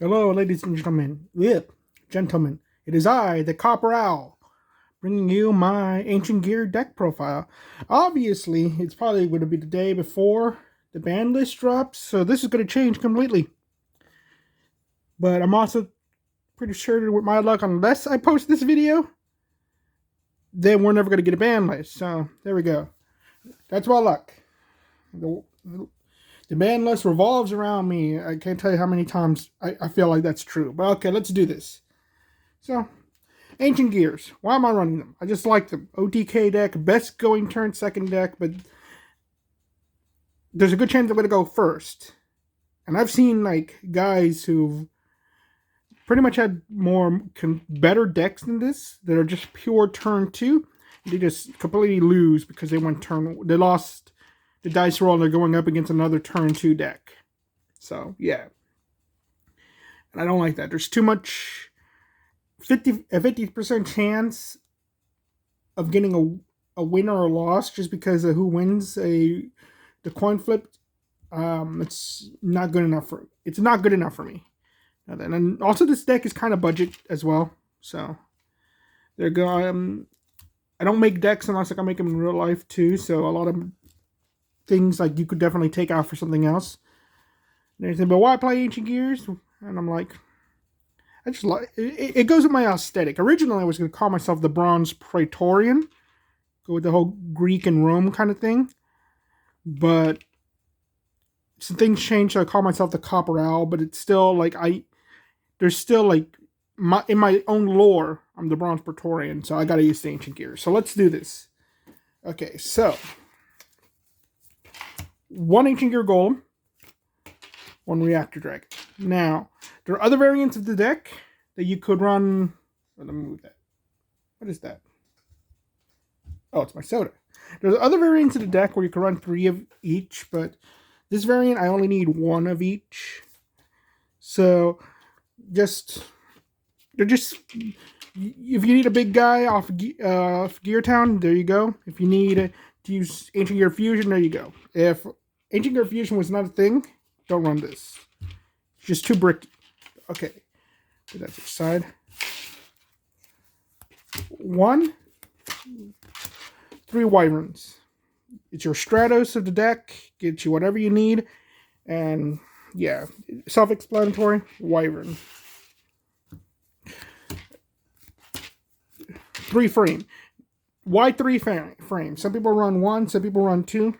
Hello, ladies and gentlemen. Gentlemen, it is I, the Copper Owl, bringing you my Ancient Gear deck profile. Obviously, it's probably going to be the day before the ban list drops, so this is going to change completely. But I'm also pretty sure that with my luck, unless I post this video, then we're never going to get a ban list. So, there we go. That's my luck. The ban list revolves around me. I can't tell you how many times I feel like that's true. But okay, let's do this. So, Ancient Gears. Why am I running them? I just like them. OTK deck, best going turn second deck, but there's a good chance I'm going to go first. And I've seen like guys who've pretty much had better decks than this that are just pure turn two. They just completely lose because they lost the dice roll and they're going up against another turn two deck. So yeah. And I don't like that. There's too much 50% chance of getting a win or a loss just because of who wins the coin flip. It's not good enough for me. And also this deck is kind of budget as well. So there you go. I don't make decks unless I can make them in real life too. So a lot of things like you could definitely take out for something else. And they say, but why play Ancient Gears? And I'm like, I just like it goes with my aesthetic. Originally, I was going to call myself the Bronze Praetorian, go with the whole Greek and Rome kind of thing. But some things changed, so I call myself the Copper Owl. But it's still like there's still like in my own lore, I'm the Bronze Praetorian, so I got to use the Ancient Gears. So let's do this. Okay, so one Ancient Gear Golem, one Reactor Dragon. Now, there are other variants of the deck that you could run. Let me move that. What is that? Oh, it's my soda. There's other variants of the deck where you can run 3 of each, but this variant, I only need 1 of each. So, if you need a big guy off Gear Town, there you go. If you need to use Ancient Gear Fusion, there you go. If Ancient Gear Fusion was not a thing, don't run this. It's just too bricky. Okay, put that to the side. 1, 3 Wyverns. It's your Stratos of the deck. Gets you whatever you need. And yeah, self-explanatory. Wyvern. 3 frame. Why 3 frames? Some people run 1, some people run 2.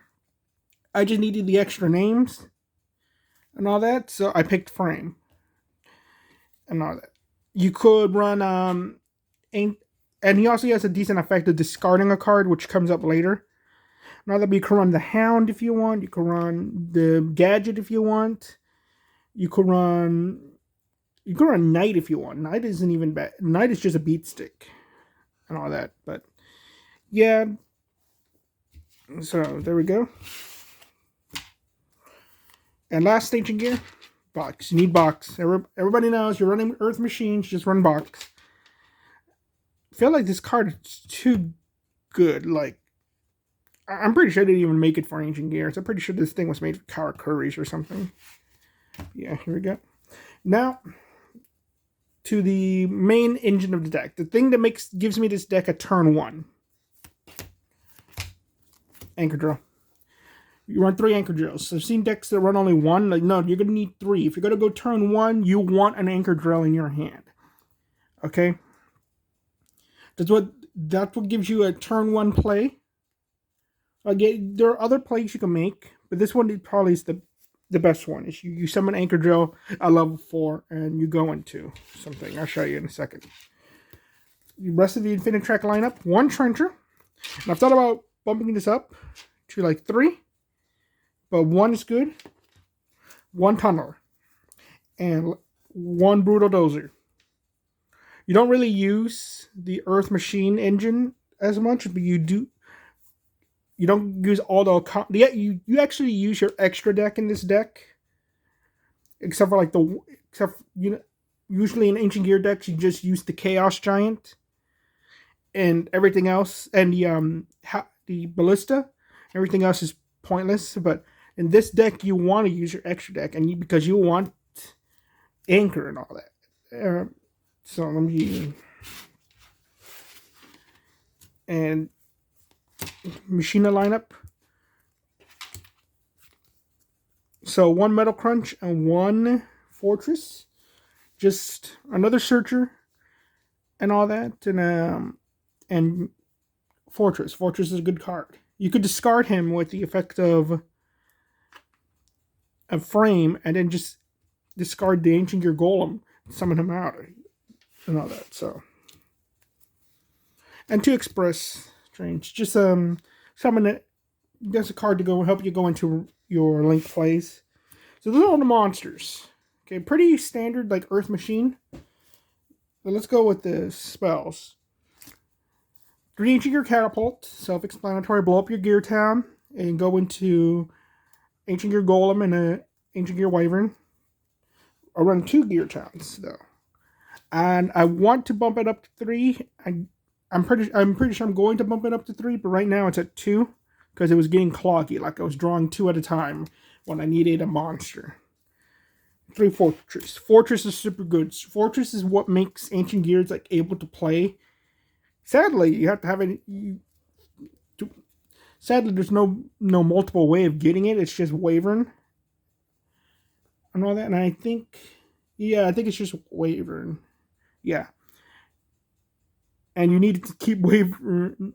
I just needed the extra names and all that, so I picked frame and all that. You could run and he also has a decent effect of discarding a card, which comes up later. Now that you can run the Hound if you want, you can run the Gadget if you want, you could run Knight if you want. Knight isn't even bad. Knight is just a beat stick and all that, but yeah. So there we go. And last Ancient Gear, box. You need box. Everybody knows you're running Earth Machines, just run box. I feel like this card is too good. Like, I'm pretty sure they didn't even make it for Ancient Gears. I'm pretty sure this thing was made for Karakuri's or something. Yeah, here we go. Now, to the main engine of the deck. The thing that gives me this deck a turn 1. Anchor Drill. You run 3 Anchor Drills. So I've seen decks that run only 1. Like, no, you're going to need 3. If you're going to go turn 1, you want an Anchor Drill in your hand. Okay? That's what gives you a turn 1 play. Again, there are other plays you can make, but this one probably is the best one. Is you summon Anchor Drill at level 4, and you go into something. I'll show you in a second. The rest of the Infinitrack lineup, 1 Trencher. And I've thought about bumping this up to like 3. But 1 is good. 1 Tunneler. And 1 Brutal Dozer. You don't really use the Earth Machine engine as much, but you do. You don't use all the... Yeah, you actually use your extra deck in this deck. Except for like usually in Ancient Gear decks, you just use the Chaos Giant. And everything else. And the Ballista. Everything else is pointless, but in this deck, you want to use your extra deck, and because you want anchor and all that. So let me and Machina lineup. So one Metal Crunch and one Fortress. Just another Searcher and all that, and Fortress. Fortress is a good card. You could discard him with the effect of a Frame, and then just discard the Ancient Gear Golem, summon him out, and all that. So, and two Express Strange. Just summon it. That's a card to go help you go into your Link plays. So those are all the monsters. Okay, pretty standard like Earth Machine. But let's go with the spells. 3 Ancient Gear Catapult, self-explanatory. Blow up your Gear Town and go into Ancient Gear Golem and a Ancient Gear Wyvern. I'll run 2 Gear Towns though, and I want to bump it up to 3. I'm pretty sure I'm going to bump it up to 3, but right now it's at 2 because it was getting cloggy. Like I was drawing 2 at a time when I needed a monster. 3 Fortress. Fortress is super good. Fortress is what makes Ancient Gears like able to play. Sadly, you have to have it. Sadly, there's no multiple way of getting it. It's just Wyvern and all that. And I think it's just Wyvern. Yeah. And you need to keep Wyvern.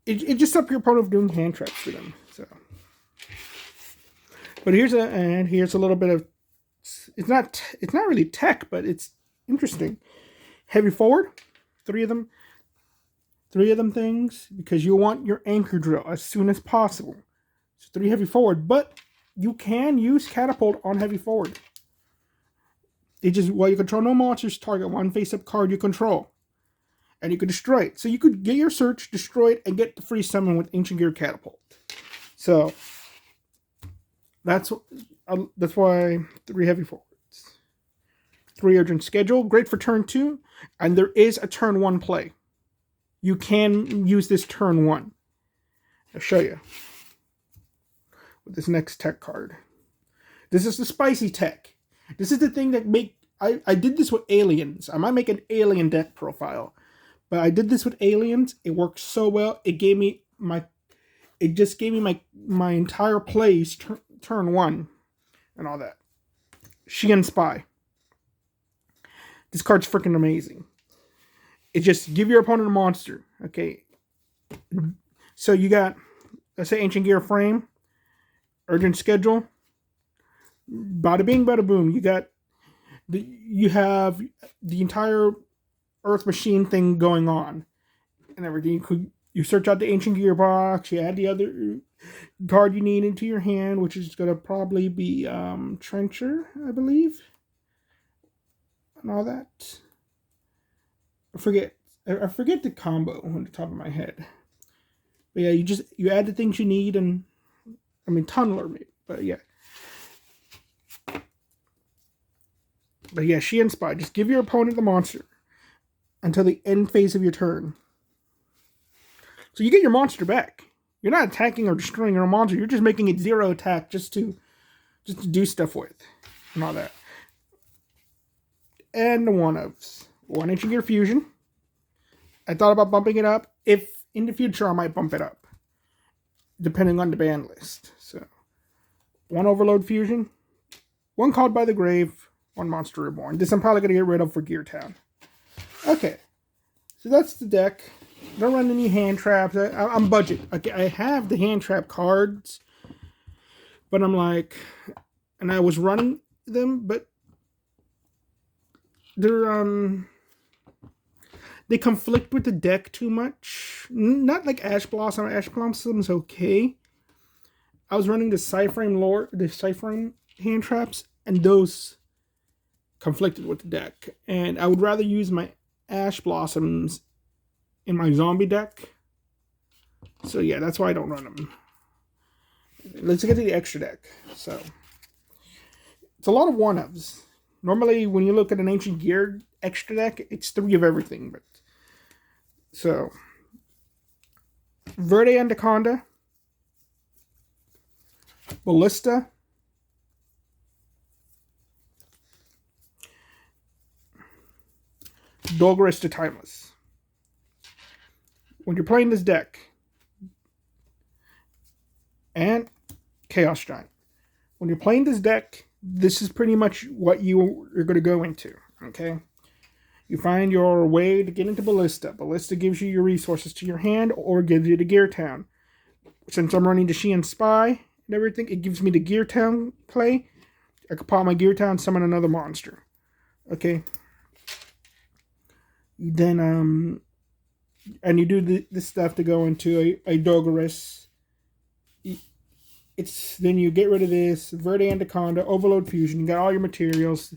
It just stops your opponent from doing hand traps for them. So, but here's a little bit of. It's not really tech, but it's interesting. Heavy forward, 3 of them. 3 of them things, because you want your anchor drill as soon as possible. So 3 heavy forward, but you can use catapult on heavy forward. It just, while you control no monsters, target 1 face-up card you control. And you can destroy it. So you could get your search, destroy it, and get the free summon with Ancient Gear Catapult. So that's why 3 heavy forwards. 3 urgent schedule, great for turn 2, and there is a turn 1 play. You can use this turn 1. I'll show you with this next tech card. This is the spicy tech. This is the thing that I did this with aliens. I might make an alien deck profile, but I did this with aliens. It worked so well. It just gave me my entire plays turn 1 and all that. Xian Spy. This card's freaking amazing. It just give your opponent a monster. Okay. So you got, let's say, Ancient Gear Frame, Urgent Schedule, bada bing, bada boom. You have the entire Earth Machine thing going on and everything. You search out the Ancient Gear box. You add the other card you need into your hand, which is going to probably be Trencher, I believe, and all that. I forget the combo on the top of my head. But yeah, you add the things you need, and I mean Tunneler maybe, but yeah. But yeah, Xian Spy. Just give your opponent the monster until the end phase of your turn. So you get your monster back. You're not attacking or destroying your monster. You're just making it 0 attack just to do stuff with and all that. And the 1-ofs. 1 Ancient Gear Fusion. I thought about bumping it up. If in the future I might bump it up, depending on the ban list. So 1 Overload Fusion, 1 Called by the Grave, 1 Monster Reborn. This I'm probably gonna get rid of for Gear Town. Okay, so that's the deck. Don't run any hand traps. I'm budget. Okay, I have the hand trap cards, but I'm like, and I was running them, but they conflict with the deck too much. Not like Ash Blossom. Ash Blossom's okay. I was running the Cyframe hand traps, and those conflicted with the deck. And I would rather use my Ash Blossoms in my zombie deck. So yeah, that's why I don't run them. Let's get to the extra deck. So it's a lot of 1-ofs. Normally, when you look at an Ancient Gear extra deck, it's 3 of everything. But so Verde Anaconda, Ballista, Dogoras the Timeless. When you're playing this deck, and Chaos Giant. When you're playing this deck, this is pretty much what you are going to go into, okay? You find your way to get into Ballista. Ballista gives you your resources to your hand or gives you the Gear Town. Since I'm running the Xian Spy and everything, it gives me the Gear Town play. I could pop my Gear Town, summon another monster. Okay? Then, and you do this stuff to go into a Dogoras. Then you get rid of this Verde Anaconda, Overload Fusion. You got all your materials.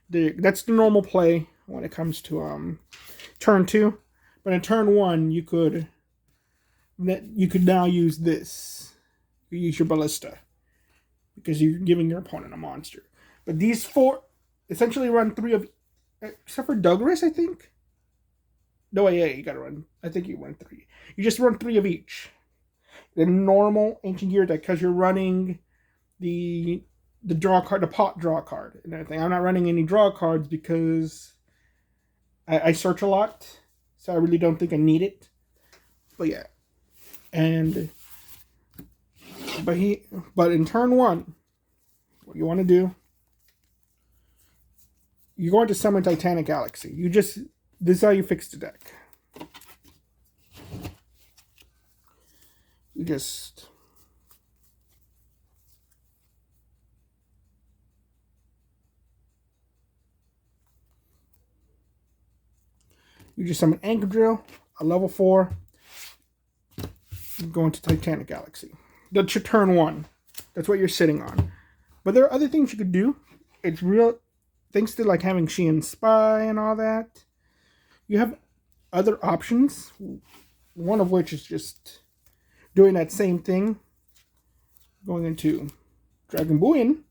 That's the normal play when it comes to turn 2. But in turn 1, you could now use this. You use your Ballista because you're giving your opponent a monster. But these 4 essentially run 3 of, except for Dogoras, I think. No, yeah, you gotta run. I think you run 3. You just run 3 of each. The normal Ancient Gear deck, because you're running the draw card, the pot draw card and everything. I'm not running any draw cards because I search a lot, so I really don't think I need it. But yeah, but in turn 1, what you want to do, you're going to summon Titanic Galaxy. This is how you fix the deck. You just summon Anchor Drill, a level 4. You go into Titanic Galaxy. That's your turn 1. That's what you're sitting on. But there are other things you could do. It's real, thanks to like having Xian Spy and all that. You have other options. One of which is just doing that same thing, going into Dragon Buoyan,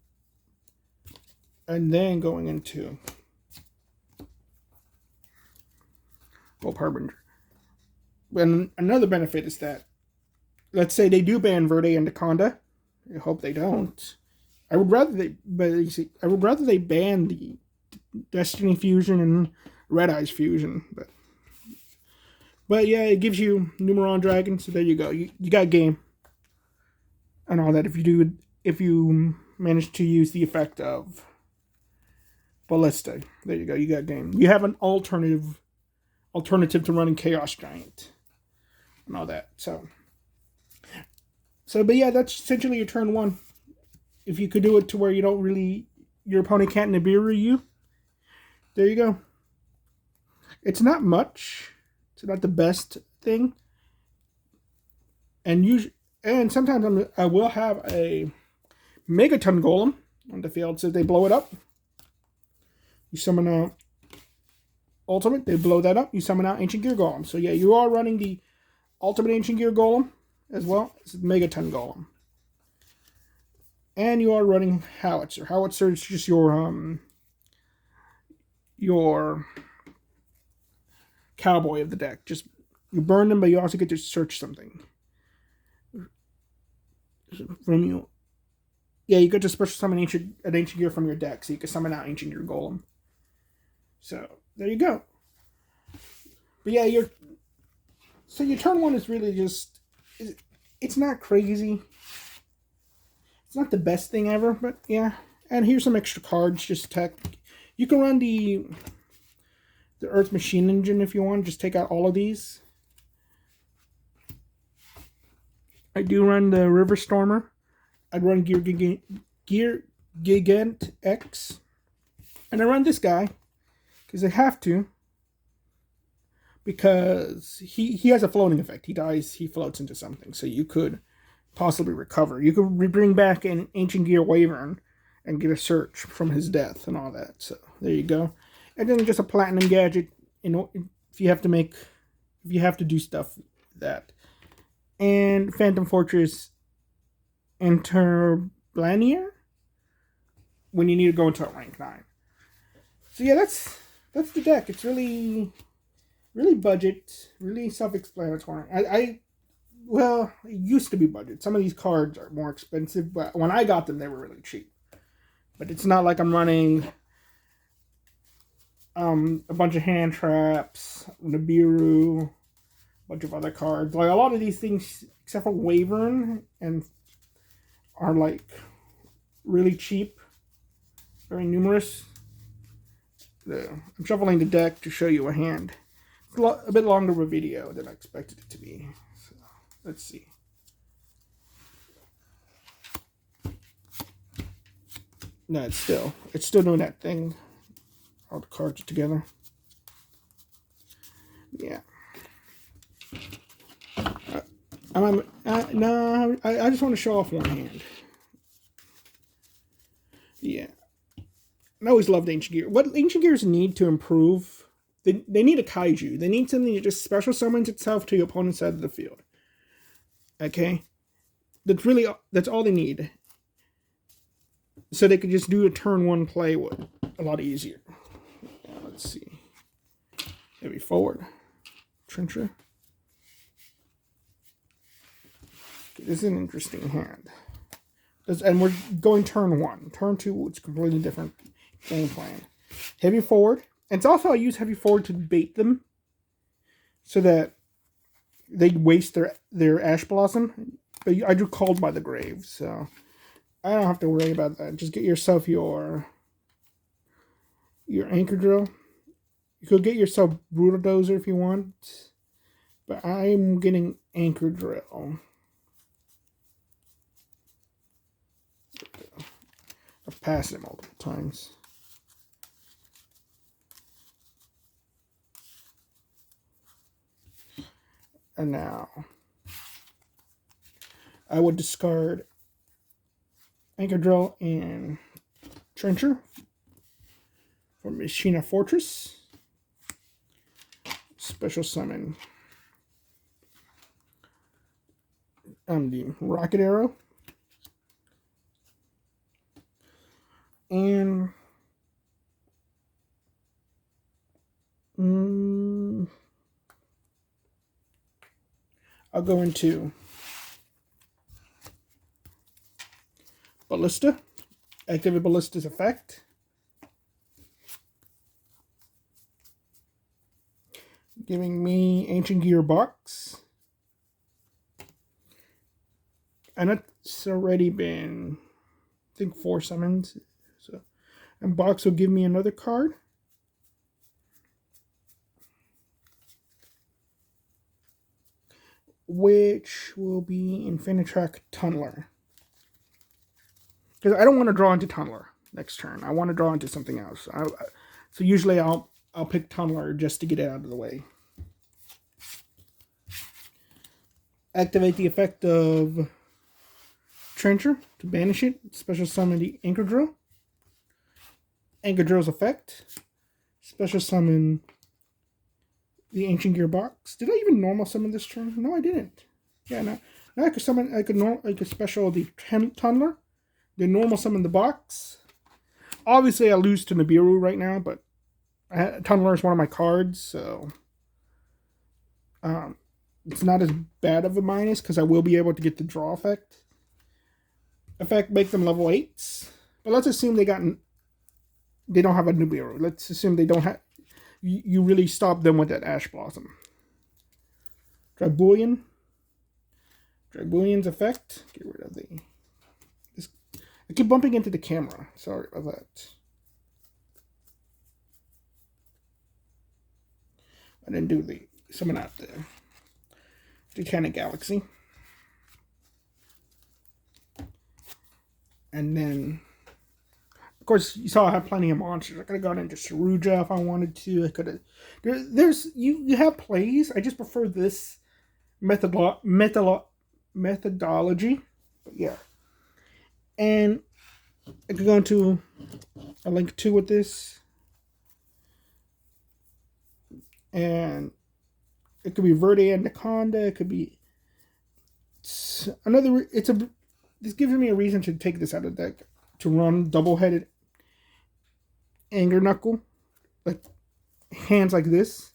and then going into Hope Harbinger. And another benefit is that, let's say they do ban Verde Anaconda. I hope they don't. I would rather they ban the Destiny Fusion and Red Eyes Fusion, But yeah, it gives you Numeron Dragon, so there you go. You got game. And all that if you manage to use the effect of Ballista. There you go, you got game. You have an alternative to running Chaos Giant. And all that. So but yeah, that's essentially your turn 1. If you could do it to where your opponent can't Nibiru you, there you go. It's not much. It's not the best thing. And sometimes I will have a Megaton Golem on the field. So if they blow it up, you summon out Ultimate. They blow that up. You summon out Ancient Gear Golem. So yeah, you are running the Ultimate Ancient Gear Golem as well as Megaton Golem. And you are running Howitzer. Howitzer is just your cowboy of the deck. Just you burn them, but you also get to search something from you. Yeah, you get to special summon an Ancient Gear from your deck, so you can summon out Ancient Gear Golem. So there you go. But yeah, your turn 1 is really just, it's not crazy. It's not the best thing ever, but yeah. And here's some extra cards, just tech. You can run the Earth Machine Engine if you want. Just take out all of these. I do run the River Stormer. I'd run Gear Gigant X. And I run this guy because I have to. Because he has a floating effect. He dies, he floats into something. So you could possibly recover. You could bring back an Ancient Gear Wyvern and get a search from his death and all that. So there you go. And then just a platinum gadget, if you have to do stuff like that. And Phantom Fortress Interblanier when you need to go into a rank 9. So yeah, that's the deck. It's really budget, really self-explanatory. Well, it used to be budget. Some of these cards are more expensive, but when I got them, they were really cheap. But it's not like I'm running a bunch of hand traps, Nibiru, a bunch of other cards. Like a lot of these things, except for Wyvern, and are like really cheap, very numerous. I'm shuffling the deck to show you a hand. It's a bit longer of a video than I expected it to be. So, let's see. No, it's still doing that thing. All the cards together. Yeah. No, I just want to show off one hand. Yeah. I always loved Ancient Gear. What Ancient Gears need to improve, they need a kaiju. They need something that just special summons itself to your opponent's side of the field. Okay? That's all they need. So they could just do a turn one play with a lot easier. Now, let's see. Heavy forward. Trencher. Okay, this is an interesting hand. And we're going turn one. Turn two, it's completely different game plan. Heavy forward. And it's also I use heavy forward to bait them so that they waste their Ash Blossom. But I do Called by the Grave, so I don't have to worry about that. Just get yourself your Anchor Drill. You could get yourself Brutal Dozer if you want. But I'm getting Anchor Drill. I've passed it multiple times. And now I would discard Anchor Drill and Trencher for Machina Fortress. Special summon the Rocket Arrow. And I'll go into Ballista. Activate Ballista's effect. Giving me Ancient Gear Box. And it's already been, I think, 4 summons. So, and Box will give me another card. Which will be Infinitrack Tunneler. Because I don't want to draw into Tunneler next turn. I want to draw into something else. So usually I'll pick Tunneler just to get it out of the way. Activate the effect of Trencher to banish it. Special summon the Anchor Drill. Anchor Drill's effect. Special summon the Ancient Gear Box. Did I even normal summon this turn? No, I didn't. Yeah, no. Now I could summon. I could special the Tunneler. Then normal summon the box. Obviously, I lose to Nibiru right now, but Tunneler is one of my cards, so it's not as bad of a minus because I will be able to get the draw effect. Make them level 8s. But let's assume they don't have a Nibiru. Let's assume they don't have. You really stop them with that Ash Blossom. Dragbulion. Dragbullion's effect. Get rid of I keep bumping into the camera. Sorry about that. I didn't do the summon out there. Titanic Galaxy. And then, of course, you saw I have plenty of monsters. I could have gone into Saruja if I wanted to. I could have. You have plays. I just prefer this methodology. But yeah. And I could go into a Link 2 with this. And it could be Verde Anaconda. It could be another. This gives me a reason to take this out of the deck to run double-headed Anger Knuckle, like hands like this,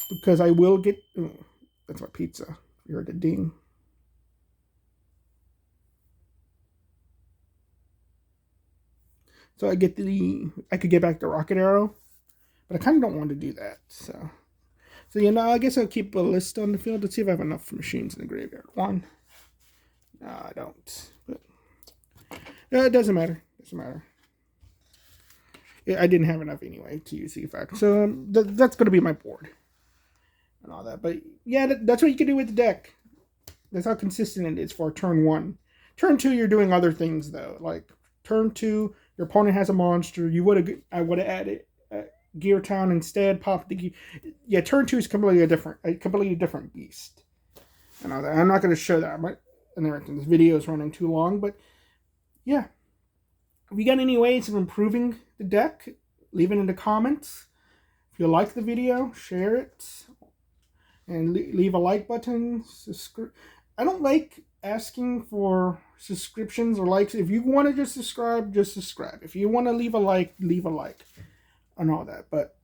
because I will get. Oh, that's my pizza. You heard the ding. So I could get back the Rocket Arrow, But I kind of don't want to do that. So you know, I guess I'll keep a list on the field to see if I have enough machines in the graveyard. One. No, I don't. But it doesn't matter. Doesn't matter. Yeah, I didn't have enough anyway to use the effect. So that's going to be my board. And all that. But yeah, that's what you can do with the deck. That's how consistent it is for turn 1. Turn 2, you're doing other things, though. Like, turn 2, your opponent has a monster. I would have added Gear Town instead. Pop the gear. Yeah, turn 2 is completely different beast. And all that. I'm not going to show that. This video is running too long, but yeah. If you got any ways of improving the deck, leave it in the comments. If you like the video, share it. And leave a like button. I don't like asking for subscriptions or likes. If you want to just subscribe, just subscribe. If you want to leave a like, leave a like. And all that. But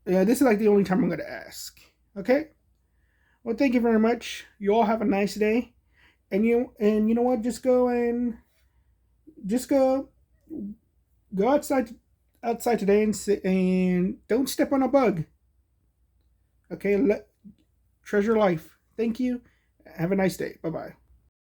yeah, this is like the only time I'm going to ask. Okay? Well, thank you very much. You all have a nice day. And you know what? Just go outside today and don't step on a bug. Okay? Treasure life. Thank you. Have a nice day. Bye-bye.